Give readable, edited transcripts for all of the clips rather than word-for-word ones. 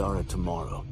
Pandora Tomorrow.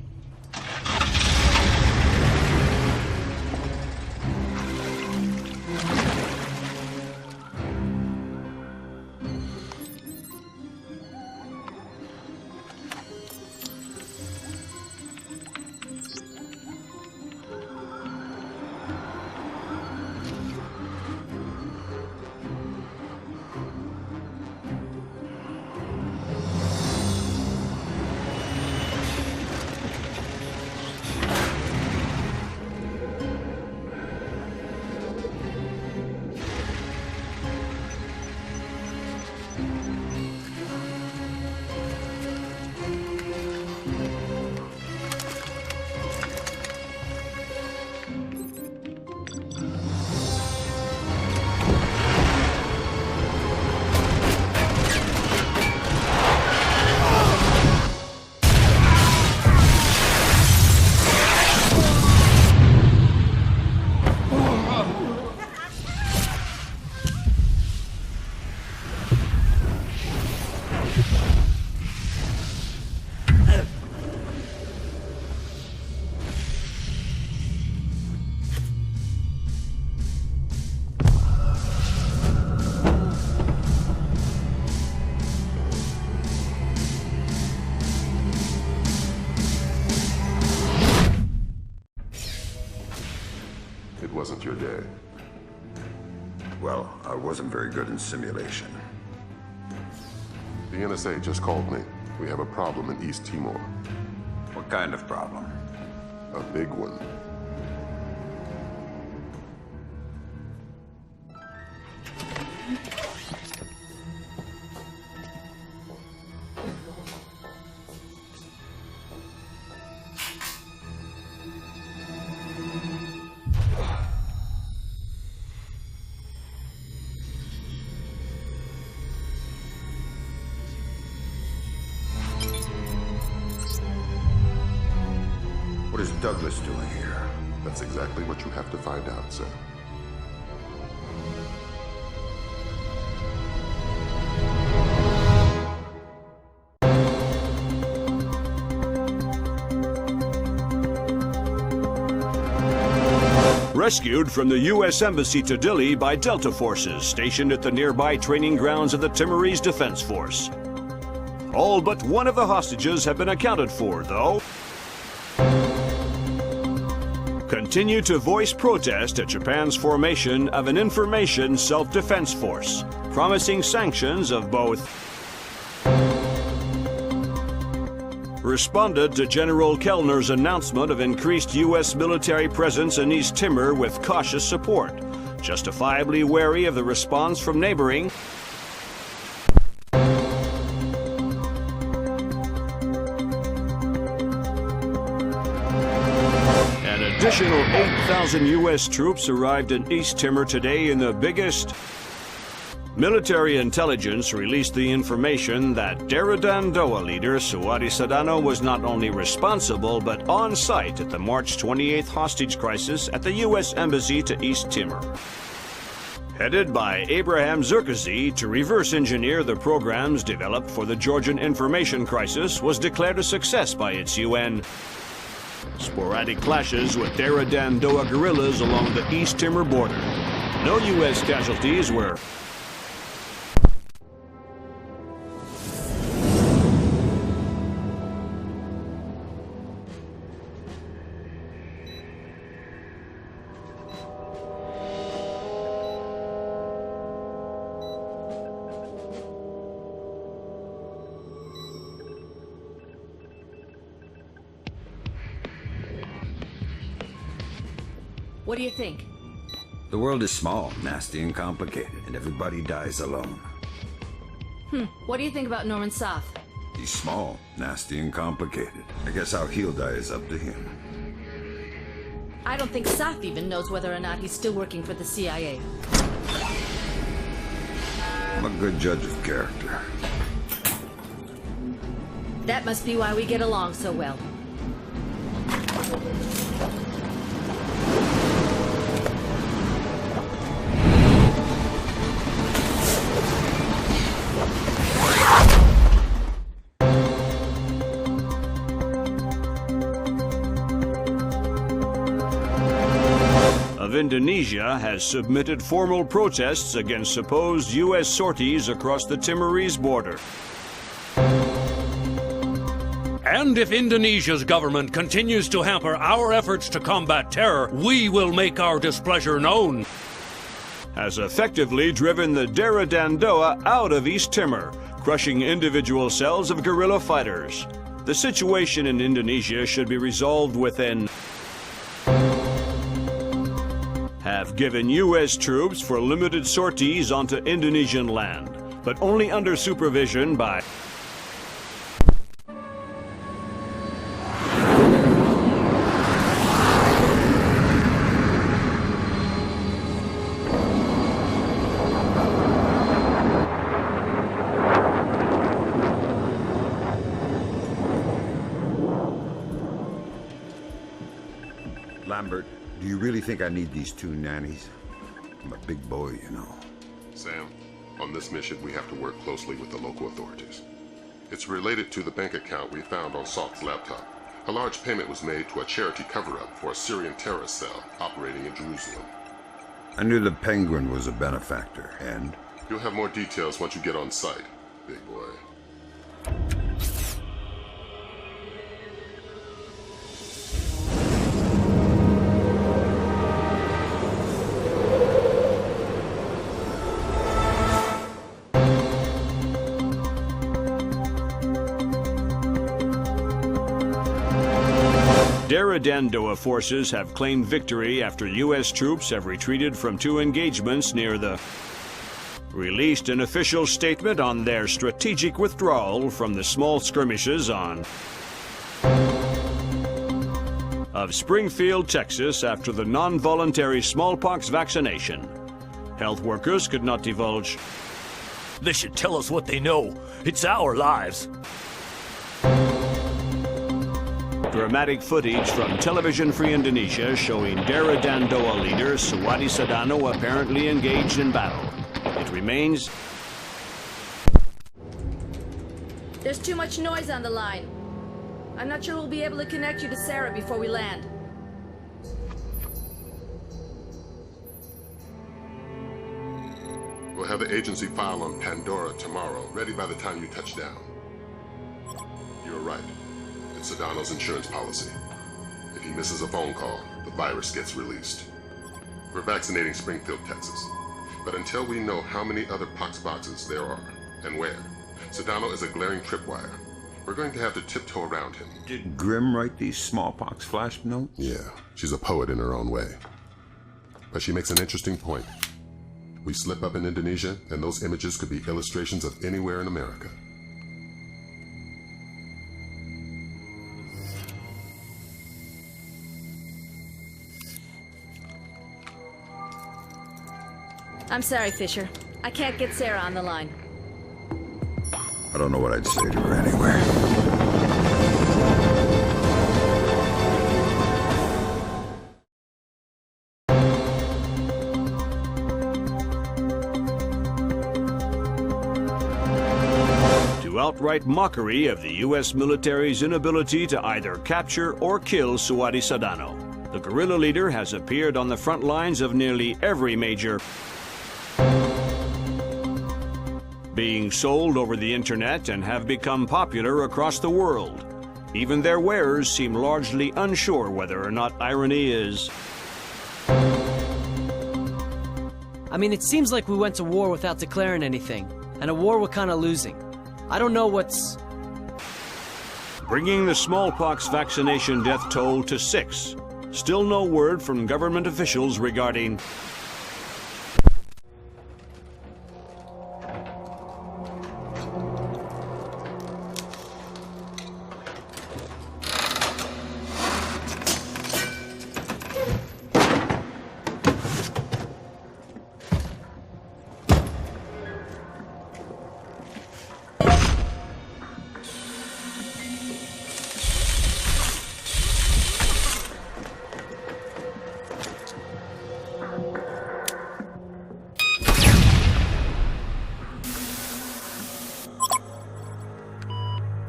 It wasn't your day. Well, I wasn't very good in simulation. The NSA just called me. We have a problem in East Timor. What kind of problem? A big one. What is Douglas doing here? That's exactly what you have to find out, sir. Rescued from the U.S. Embassy to Dili by Delta forces stationed at the nearby training grounds of the Timorese Defense Force. All but one of the hostages have been accounted for, though. Continue to voice protest at Japan's formation of an information self-defense force, promising sanctions of both. Responded to General Kellner's announcement of increased U.S. military presence in East Timor with cautious support, justifiably wary of the response from neighboring. An additional 8,000 U.S. troops arrived in East Timor today in the biggest. Military intelligence released the information that Daradandoa leader Suwadi Sadano was not only responsible but on site at the March 28th hostage crisis at the U.S. Embassy to East Timor. Headed by Abraham Zerkazi to reverse engineer the programs developed for the Georgian information crisis was declared a success by its UN. Sporadic clashes with Daradandoa guerrillas along the East Timor border. No U.S. casualties were. What do you think? The world is small, nasty, and complicated, and everybody dies alone. What do you think about Norman Soth? He's small, nasty, and complicated. I guess how he'll die is up to him. I don't think Soth even knows whether or not he's still working for the CIA. I'm a good judge of character. That must be why we get along so well. Indonesia has submitted formal protests against supposed U.S. sorties across the Timorese border. And if Indonesia's government continues to hamper our efforts to combat terror, we will make our displeasure known. Has effectively driven the Darah Dandoa out of East Timor, crushing individual cells of guerrilla fighters. The situation in Indonesia should be resolved within. Have given U.S. troops for limited sorties onto Indonesian land, but only under supervision by. Lambert, do you really think I need these two nannies? I'm a big boy, you know. Sam, on this mission, we have to work closely with the local authorities. It's related to the bank account we found on Salt's laptop. A large payment was made to a charity cover-up for a Syrian terrorist cell operating in Jerusalem. I knew the Penguin was a benefactor, and? You'll have more details once you get on site, big boy. Darah Dandoa forces have claimed victory after U.S. troops have retreated from two engagements near the. Released an official statement on their strategic withdrawal from the small skirmishes on. Of Springfield, Texas, after the non-voluntary smallpox vaccination. Health workers could not divulge. They should tell us what they know. It's our lives. Dramatic footage from Television Free Indonesia showing Darah Dandoa leader Suwadi Sadano apparently engaged in battle. It remains. There's too much noise on the line. I'm not sure we'll be able to connect you to Sarah before we land. We'll have the agency file on Pandora Tomorrow ready by the time you touch down. You're right. It's Sedano's insurance policy. If he misses a phone call, the virus gets released. We're vaccinating Springfield, Texas. But until we know how many other pox boxes there are, and where, Sedano is a glaring tripwire. We're going to have to tiptoe around him. Did Grimm write these smallpox flash notes? Yeah, she's a poet in her own way. But she makes an interesting point. We slip up in Indonesia, and those images could be illustrations of anywhere in America. I'm sorry, Fisher. I can't get Sarah on the line. I don't know what I'd say to her anyway. To outright mockery of the U.S. military's inability to either capture or kill Suwadi Sadano. The guerrilla leader has appeared on the front lines of nearly every major. Being sold over the internet and have become popular across the world. Even their wearers seem largely unsure whether or not irony is. I mean, it seems like we went to war without declaring anything, and a war we're kind of losing. I don't know what's... Bringing the smallpox vaccination death toll to 6. Still no word from government officials regarding...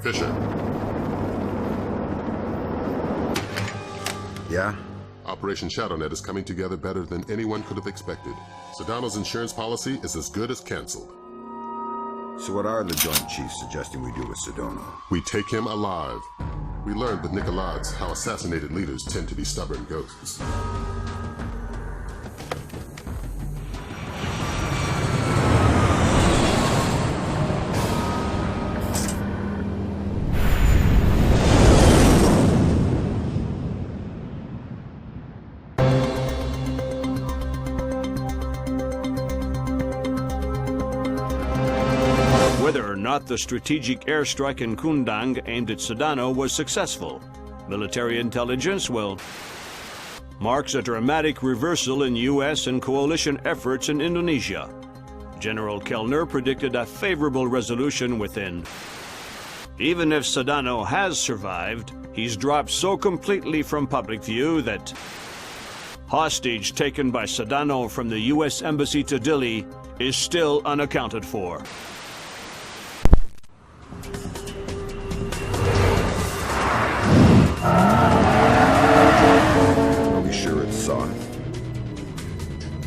Fisher, Yeah? Operation ShadowNet is coming together better than anyone could have expected. Sedano's insurance policy is as good as canceled. So what are the Joint Chiefs suggesting we do with Sedano? We take him alive. We learned with Nicolaides how assassinated leaders tend to be stubborn ghosts. Whether or not the strategic airstrike in Kundang aimed at Sedano was successful, military intelligence marks a dramatic reversal in U.S. and coalition efforts in Indonesia. General Kellner predicted a favorable resolution within. Even if Sedano has survived, he's dropped so completely from public view that hostage taken by Sedano from the U.S. Embassy to Dili is still unaccounted for. Are we sure it's Saw?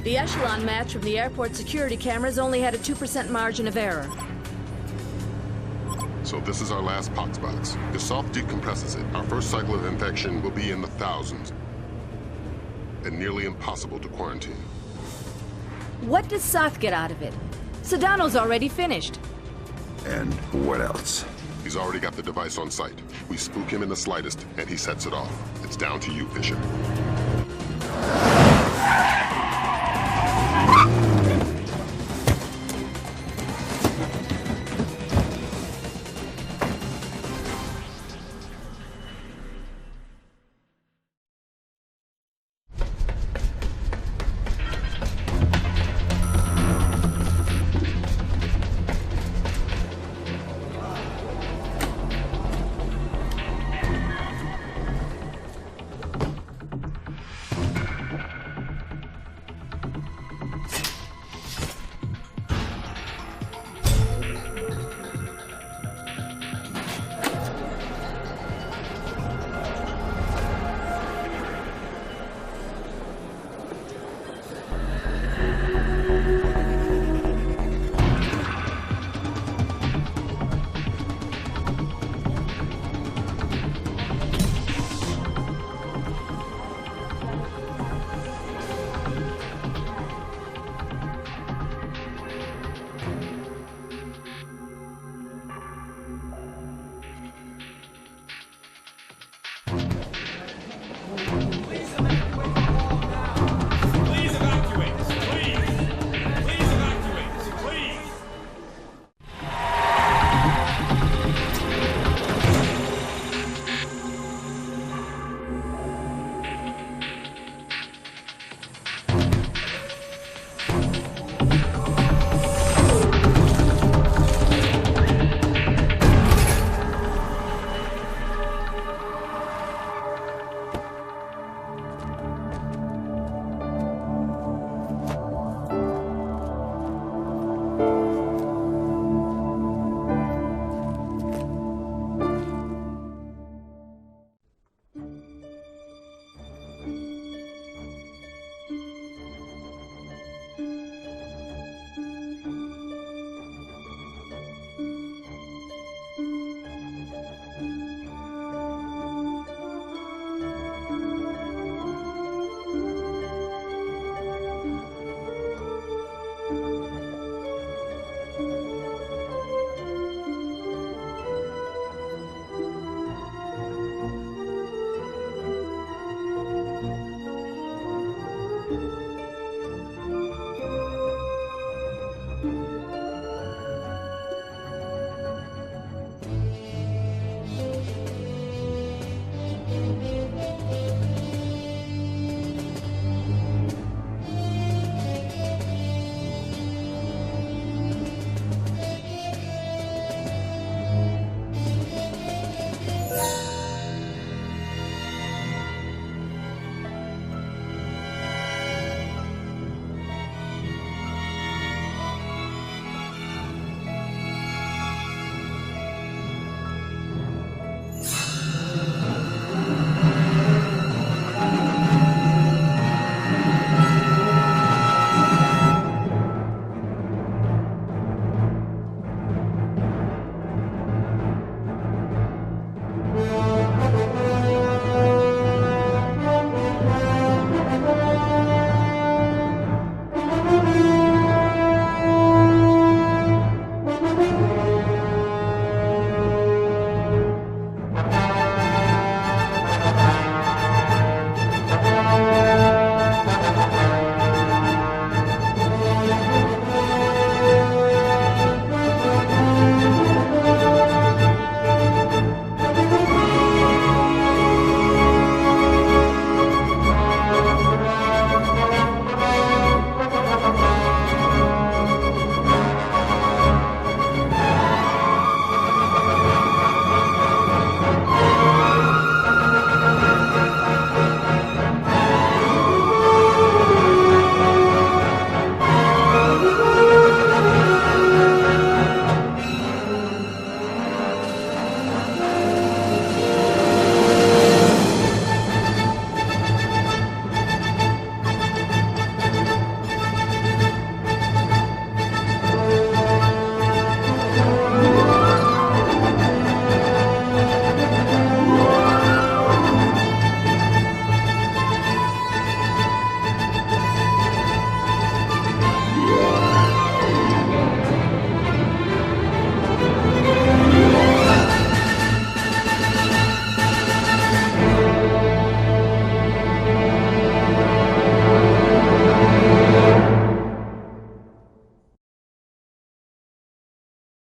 The echelon match from the airport security cameras only had a 2% margin of error. So this is our last pox box. If Soft decompresses it, our first cycle of infection will be in the thousands. And nearly impossible to quarantine. What does Soth get out of it? Sedano's already finished. And what else? He's already got the device on site. We spook him in the slightest, and he sets it off. It's down to you, Fisher.